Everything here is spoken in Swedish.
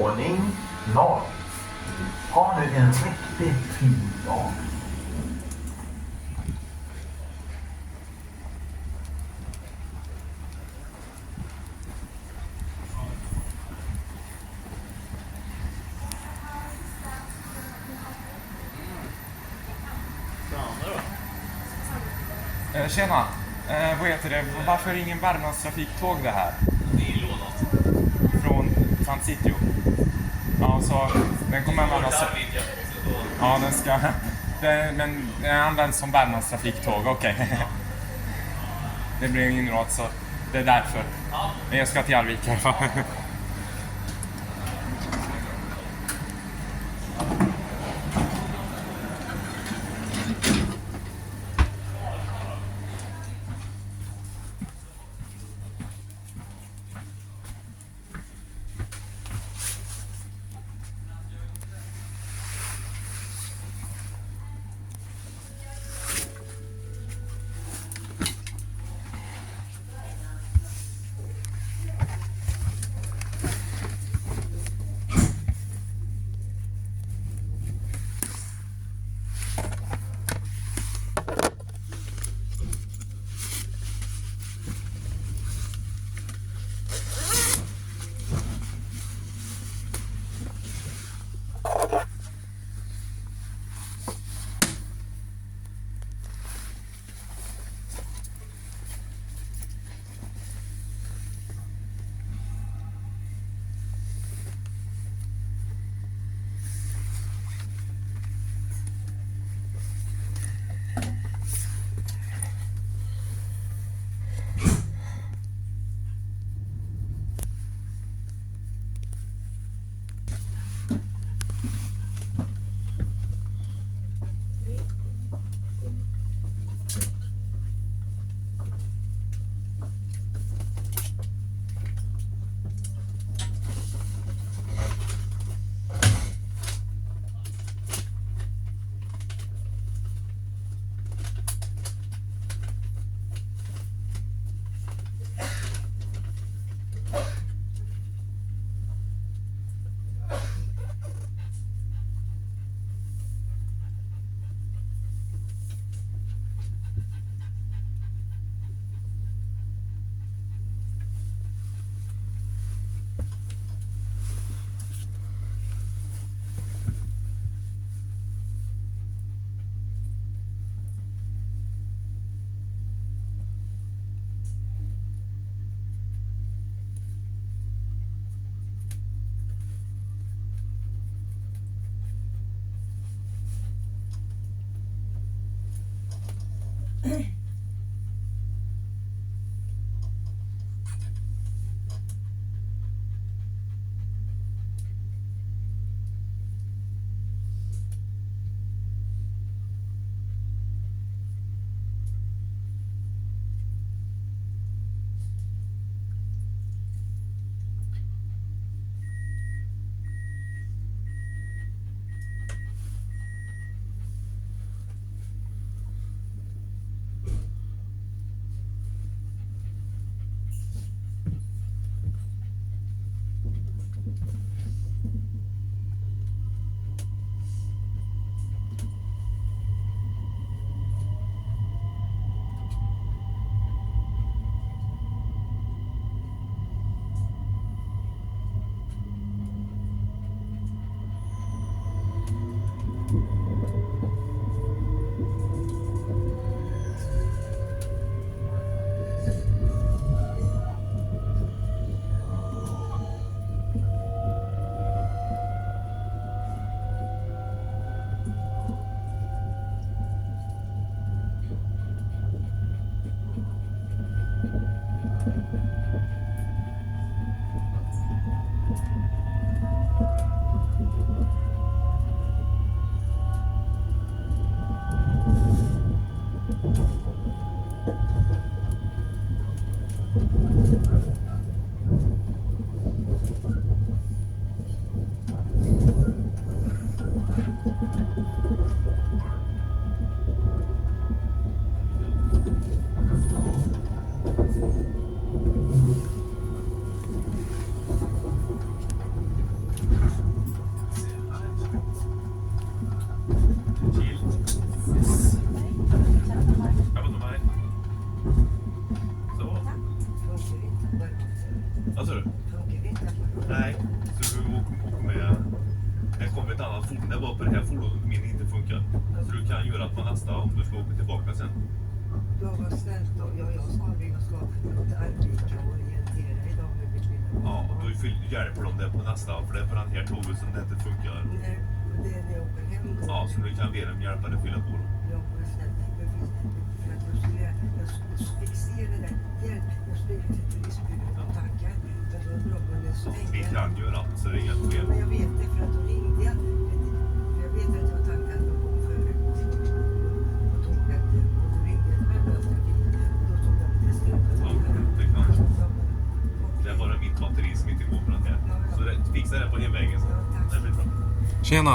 Våning 0. Ha nu en riktigt fin dag. Tjena, vad heter det? Varför är ingen Värmlandstrafiktåg det här? Det är lånat. Från Transitio. Ja, så den kommer användas... Ja, den ska... Men den används som Värmlandstrafiktåg, okej. Ja. Det blir ingen råd, så det är därför. Ja. Men jag ska till Arvika. om du ska åka tillbaka sen. Jag var snällt då. Jag sa det, jag ska till Arvika och orientera idag med mitt lilla barn. Ja, och då hjälper de det på nästa, för det är på den här tåget som det inte funkar. Nej, det är när jag åker hem då. Ja, så du kan be dem hjälpa dig att fylla på dem. Jag var snällt. För att jag fick se det där. Hjälp, jag skulle till turistbyrån och tacka. Men då drar man en Ja, vi stängel. kan göra allt, så det är inga problem. Men jag vet det, för att då ringde jag. För jag vet att jag tankade någon gång förut på tåget. Och då ringde jag till Värmlandstrafik. Och då stod jag det slutet. Ja, det kan. Det är bara mitt batteri som inte går på den här. Så det, fixa det på hemvägen. Så det blir bra. Tjena!